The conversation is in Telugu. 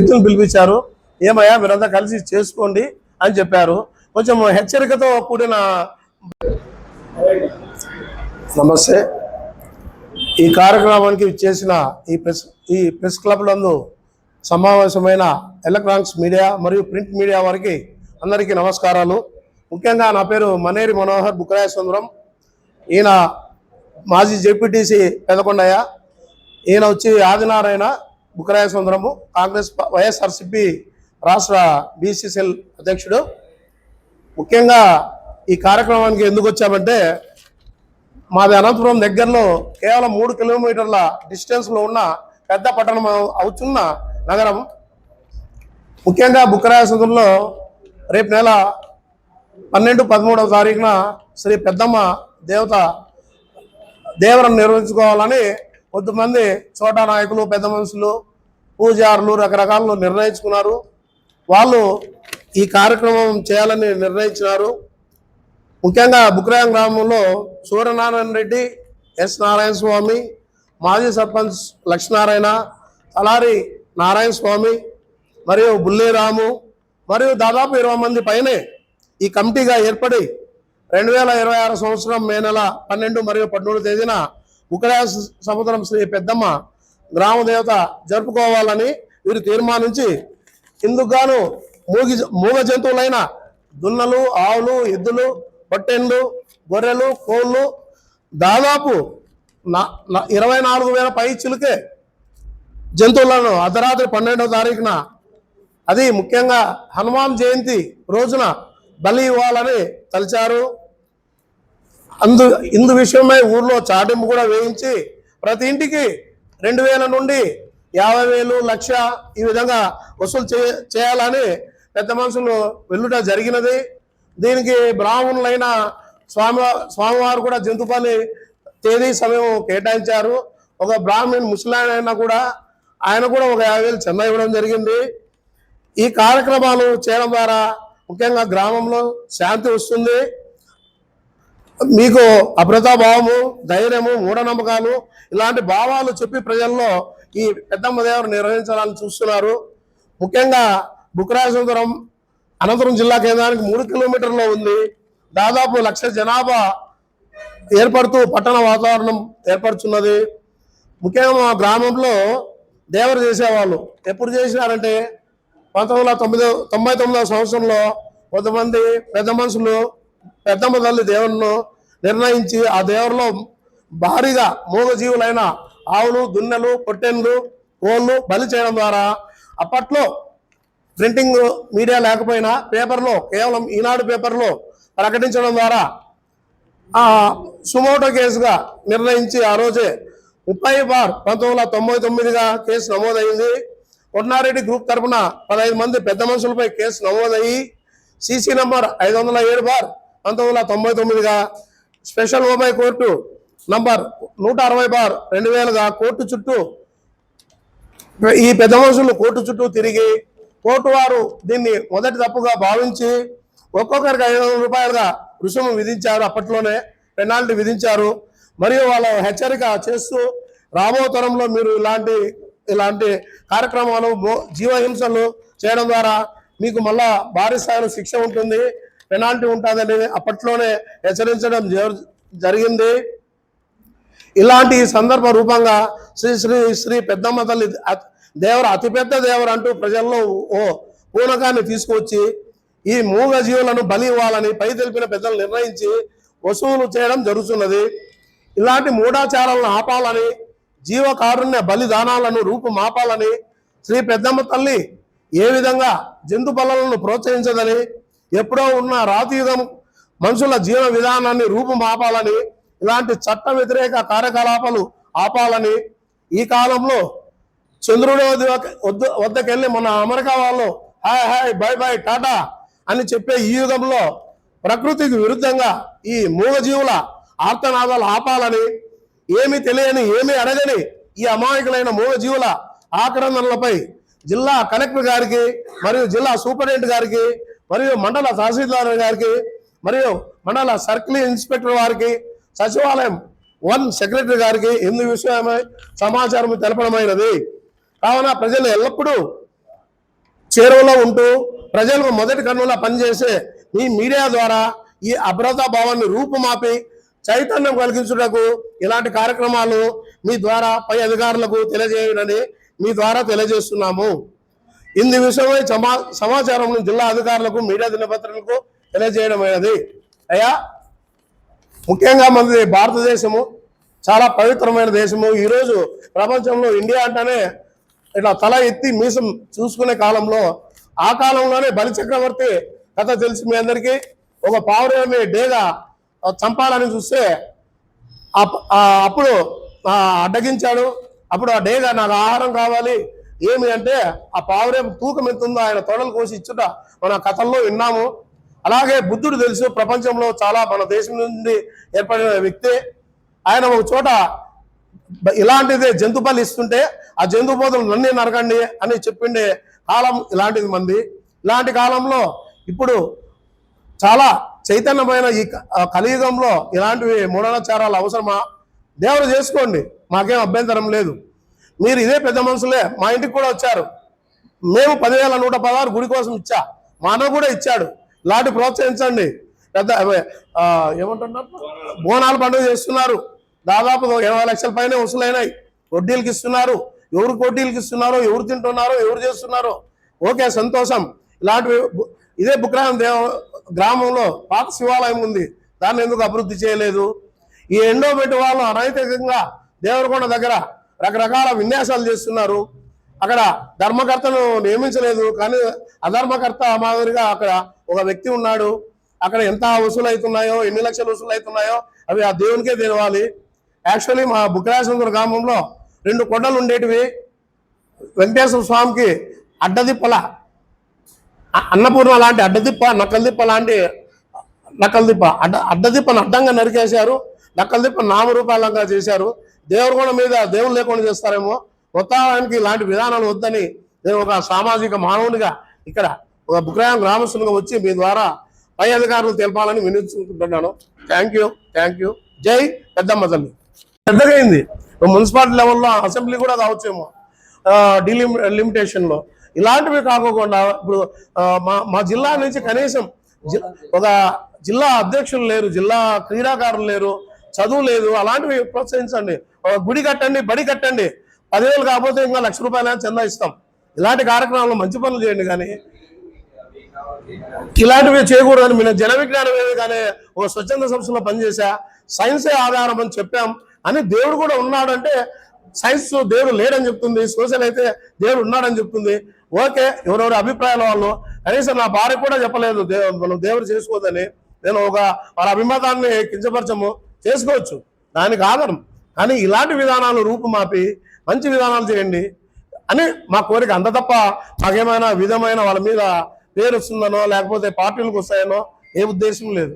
వ్యక్తులను పిలిపించారు. ఏమయ్యా మీరంతా కలిసి చేసుకోండి అని చెప్పారు. కొంచెం హెచ్చరికతో కూడిన. నమస్తే. ఈ కార్యక్రమానికి చేసిన ఈ ప్రెస్ క్లబ్ నందు సమావేశమైన ఎలక్ట్రానిక్స్ మీడియా మరియు ప్రింట్ మీడియా వారికి అందరికీ నమస్కారాలు. ముఖ్యంగా నా పేరు మనేరి మనోహర్ బుక్కరాయ సుందరం. ఈయన మాజీ జెడ్పీటీసీ పెదకొండయ్య. ఈయన వచ్చి ఆదినారాయణ బుక్కరాయ సుందరము, కాంగ్రెస్ వైఎస్ఆర్సీపీ రాష్ట్ర బీసీసీఎల్ అధ్యక్షుడు. ముఖ్యంగా ఈ కార్యక్రమానికి ఎందుకు వచ్చామంటే, మాది అనంతపురం దగ్గరలో కేవలం 3 కిలోమీటర్ల డిస్టెన్స్లో ఉన్న పెద్ద పట్టణం అవుతున్న నగరం. ముఖ్యంగా బుక్కరాయ సుందరంలో రేపు నెల 12-13వ తారీఖున శ్రీ పెద్దమ్మ దేవరం నిర్వహించుకోవాలని కొంతమంది చోటా నాయకులు, పెద్ద మనుషులు, పూజారులు రకరకాలు నిర్ణయించుకున్నారు. వాళ్ళు ఈ కార్యక్రమం చేయాలని నిర్ణయించినారు. ముఖ్యంగా బుక్కరాయం గ్రామంలో సూర్యనారాయణ రెడ్డి, ఎస్ నారాయణ స్వామి, మాజీ సర్పంచ్ లక్ష్మీనారాయణ, తలారి నారాయణ స్వామి మరియు బుల్లేరాము మరియు దాదాపు 20 మంది పైనే ఈ కమిటీగా ఏర్పడి 2026 సంవత్సరం మే నెల 12 మరియు 13 తేదీన బుక్కరాయ సముద్రం శ్రీ పెద్దమ్మ గ్రామ దేవత జరుపుకోవాలని వీరు తీర్మానించి, ఇందుకు గాను మూగ జంతువులైన దున్నలు, ఆవులు, ఎద్దులు, పొట్టెండ్లు, గొర్రెలు, కోళ్ళు దాదాపు 24,000 పై చిలుకే జంతువులను అర్ధరాత్రి 12వ తారీఖున, అది ముఖ్యంగా హనుమాన్ జయంతి రోజున బలి ఇవ్వాలని తలిచారు. ఇందు విషయమై ఊర్లో చాటింపు కూడా వేయించి ప్రతి ఇంటికి 2,000 నుండి 50,000, 1,00,000 ఈ విధంగా వసూలు చేయాలని పెద్ద మనుషులు వెళ్ళుట జరిగినది. దీనికి బ్రాహ్మణులైన స్వామివారు కూడా జంతుపల్లి తేదీ సమయం కేటాయించారు. ఒక బ్రాహ్మణ్ ముస్లిం అయినా కూడా ఆయన కూడా ఒక 50,000 చెందా ఇవ్వడం జరిగింది. ఈ కార్యక్రమాలు చేయడం ద్వారా ముఖ్యంగా గ్రామంలో శాంతి వస్తుంది. మీకు అభద్రతాభావము, ధైర్యము, మూఢనమ్మకాలు ఇలాంటి భావాలు చెప్పి ప్రజల్లో ఈ పెద్దమ్మ దేవరు నిర్వహించాలని చూస్తున్నారు. ముఖ్యంగా బుక్కరాయ సుందరం అనంతపురం జిల్లా కేంద్రానికి 3 కిలోమీటర్లో ఉంది. దాదాపు 1,00,000 జనాభా ఏర్పడుతూ పట్టణ వాతావరణం ఏర్పడుతున్నది. ముఖ్యంగా మా గ్రామంలో దేవరు చేసేవాళ్ళు ఎప్పుడు చేసినారంటే 1999వ సంవత్సరంలో కొంతమంది పెద్ద మనుషులు పెద్దమ్మ తల్లి దేవులను నిర్ణయించి ఆ దేవుల్లో భారీగా మూగజీవులైన ఆవులు, దున్నెలు, పొట్టెన్లు, కోళ్ళు బలి చేయడం ద్వారా అప్పట్లో ప్రింటింగ్ మీడియా లేకపోయినా పేపర్లో, కేవలం ఈనాడు పేపర్లో ప్రకటించడం ద్వారా సుమోటో కేసుగా నిర్ణయించి ఆ రోజే 30/1999గా కేసు నమోదైంది. కొట్నారెడ్డి గ్రూప్ తరఫున 15 మంది పెద్ద మనుషులపై కేసు నమోదయ్యి సిసి నంబర్ 507/1999గా, స్పెషల్ ఓబై కోర్టు నంబర్ 160/2000గా కోర్టు చుట్టూ ఈ పెద్ద మనుషులు కోర్టు చుట్టూ తిరిగి కోర్టు వారు దీన్ని మొదటి తప్పుగా భావించి ఒక్కొక్కరికి 500 రూపాయలుగా రుసుము విధించారు. అప్పట్లోనే పెనాల్టీ విధించారు. మరియు వాళ్ళ హెచ్చరిక చేస్తూ రాబో తరంలో మీరు ఇలాంటి కార్యక్రమాలు, జీవహింసలు చేయడం ద్వారా మీకు మళ్ళా భారీ స్థాయిలో శిక్ష ఉంటుంది, పెనాల్టీ ఉంటుందని అప్పట్లోనే హెచ్చరించడం జరిగింది. ఇలాంటి సందర్భ రూపంగా శ్రీ శ్రీ శ్రీ పెద్దమ్మ తల్లి దేవరు అతిపెద్ద దేవరు అంటూ ప్రజల్లో ఓ పూనకాన్ని తీసుకొచ్చి ఈ మూగ జీవులను బలి ఇవ్వాలని పై తెలిపిన పెద్దలు నిర్ణయించి వసూలు చేయడం జరుగుతున్నది. ఇలాంటి మూఢాచారాలను ఆపాలని, జీవకారుణ్య బలిదానాలను రూపుమాపాలని శ్రీ పెద్దమ్మ తల్లి ఏ విధంగా జంతు బలులను ప్రోత్సహించదని, ఎప్పుడో ఉన్న రాతియుగం మనుషుల జీవన విధానాన్ని రూపుమాపాలని, ఇలాంటి చట్ట వ్యతిరేక కార్యకలాపాలు ఆపాలని, ఈ కాలంలో చంద్రుడి వద్దకెళ్ళి మన అమెరికా వాళ్ళు hi hi bye by Tata అని చెప్పే ఈ యుగంలో ప్రకృతికి విరుద్ధంగా ఈ మూగజీవుల ఆర్తనాదాలు ఆపాలని, ఏమి తెలియని, ఏమి అడగని ఈ అమాయకులైన మూగజీవుల ఆక్రమణలపై జిల్లా కలెక్టర్ గారికి మరియు జిల్లా సూపరింటెండెంట్ గారికి మరియు మండల తహసీల్దార్ గారికి మరియు మండల సర్కిల్ ఇన్స్పెక్టర్ వారికి, సచివాలయం 1 సెక్రటరీ గారికి విషయమై సమాచారం తెలపడమైనది. కావున ప్రజలు ఎల్లప్పుడూ చేరువలో ఉంటూ ప్రజలకు మొదటి కన్నులా పనిచేసే మీ మీడియా ద్వారా ఈ అభద్రతా భావాన్ని రూపుమాపి చైతన్యం కలిగించుటకు ఇలాంటి కార్యక్రమాలు మీ ద్వారా పై అధికారులకు తెలియజేయడని మీ ద్వారా తెలియజేస్తున్నాము. ఇందు విషయమై సమాచారం జిల్లా అధికారులకు మీడియా దినపత్రికలకు తెలియజేయడమైనది. అయ్యా, ముఖ్యంగా మనది భారతదేశము చాలా పవిత్రమైన దేశము. ఈరోజు ప్రపంచంలో ఇండియా అంటేనే ఇట్లా తల ఎత్తి మీసం చూసుకునే కాలంలో, ఆ కాలంలోనే బలి చక్రవర్తి కథ తెలిసి మీ అందరికీ ఒక పావురాన్ని డేగా చంపాలని చూస్తే అప్పుడు అడ్డగించాడు. అప్పుడు ఆ డేగా నాకు ఆహారం కావాలి ఏమి అంటే ఆ పావురం తూకం ఎంత ఉందో ఆయన తొడలు కోసి ఇచ్చుట మన కథల్లో విన్నాము. అలాగే బుద్ధుడు తెలుసు, ప్రపంచంలో చాలా మన దేశం నుండి ఏర్పడిన వ్యక్తి. ఆయన ఒక చోట ఇలాంటిదే జంతు బలి ఇస్తుంటే ఆ జంతు పోతులు నన్నే నరకండి అని చెప్పిండే కాలం ఇలాంటిది మంది. ఇలాంటి కాలంలో ఇప్పుడు చాలా చైతన్యమైన ఈ కలియుగంలో ఇలాంటివి మూఢాచారాలు అవసరమా? దేవుడు చేసుకోండి, మాకేం అభ్యంతరం లేదు. మీరు ఇదే పెద్ద మనుషులే మా ఇంటికి కూడా వచ్చారు. మేము 10,116 గుడి కోసం ఇచ్చా, మా అన్న కూడా ఇచ్చాడు. ఇలాంటి ప్రోత్సహించండి. పెద్ద ఏమంటున్నారు, బోనాల పండుగ చేస్తున్నారు. దాదాపు 20 లక్షల పైన వసూలైనాయి. వడ్డీలకి ఇస్తున్నారు. ఎవరు వడ్డీలకి ఇస్తున్నారో, ఎవరు తింటున్నారో, ఎవరు చేస్తున్నారో, ఓకే సంతోషం. ఇలాంటివి ఇదే బుక్రాయం గ్రామంలో పాత శివాలయం ఉంది, దాన్ని ఎందుకు అభివృద్ధి చేయలేదు? ఈ ఎండోమెంట్ వాళ్ళు అనైతికంగా దేవరకొండ దగ్గర రకరకాల విన్యాసాలు చేస్తున్నారు. అక్కడ ధర్మకర్తను నియమించలేదు, కానీ అధర్మకర్త మాదిరిగా అక్కడ ఒక వ్యక్తి ఉన్నాడు. అక్కడ ఎంత వసూలు అవుతున్నాయో, ఎన్ని లక్షలు వసూలు అవుతున్నాయో అవి ఆ దేవునికే తెలవాలి. యాక్చువల్లీ మా బుక్రాయసముద్ర గ్రామంలో 2 కొండలు ఉండేటివి. వెంకటేశ్వర స్వామికి అడ్డదిప్పల అన్నపూర్ణ లాంటి అడ్డదిప్ప, నక్కలదిప్ప లాంటి అడ్డదిప్పను అడ్డంగా నరికేశారు. నక్కలదిప్ప నామరూపాలంగా చేశారు. దేవరకొండ మీద దేవుడు లేకుండా చేస్తారేమో. మొత్తానికి ఇలాంటి విధానాలు వద్దని నేను ఒక సామాజిక మానవునిగా ఇక్కడ ఒక బుక్రాయం గ్రామస్తునిగా వచ్చి మీ ద్వారా పై అధికారులు తెలపాలని వినియోగించుకుంటున్నాను. Thank you. జై పెద్దమ్మ తల్లి. పెద్దగా అయింది. మున్సిపాలిటీ లెవెల్లో అసెంబ్లీ కూడా కావచ్చేమో లిమిటేషన్లో. ఇలాంటివి కాకుండా ఇప్పుడు మా జిల్లా నుంచి కనీసం ఒక జిల్లా అధ్యక్షులు లేరు, జిల్లా క్రీడాకారులు లేరు, చదువు లేదు. అలాంటివి ప్రోత్సహించండి. గుడి కట్టండి, బడి కట్టండి. 10,000 కాకపోతే ఇంకా ₹1,00,000 చందా ఇస్తాం. ఇలాంటి కార్యక్రమాలు మంచి పనులు చేయండి, కానీ ఇలాంటివి చేయకూడదని మీరు జన విజ్ఞానం కానీ ఒక స్వచ్ఛంద సంస్థలో పనిచేసా, సైన్సే ఆధారం అని చెప్పాం అని. దేవుడు కూడా ఉన్నాడంటే సైన్స్ దేవుడు లేడని చెప్తుంది, సోషల్ అయితే దేవుడు ఉన్నాడని చెప్తుంది. ఓకే, ఎవరెవరి అభిప్రాయాల వాళ్ళు. కనీసం నా భార్య కూడా చెప్పలేదు మనం దేవుడు చేసుకోవద్దని. నేను వాళ్ళ అభిమతాన్ని కించపరచము, చేసుకోవచ్చు, దానికి ఆధారం. కానీ ఇలాంటి విధానాలు రూపుమాపి మంచి విధానాలు చేయండి అని మా కోరిక. అంత తప్ప మాకేమైనా విధమైన వాళ్ళ మీద పేరు వస్తుందనో లేకపోతే పార్టీలకు వస్తాయనో ఏ ఉద్దేశం లేదు.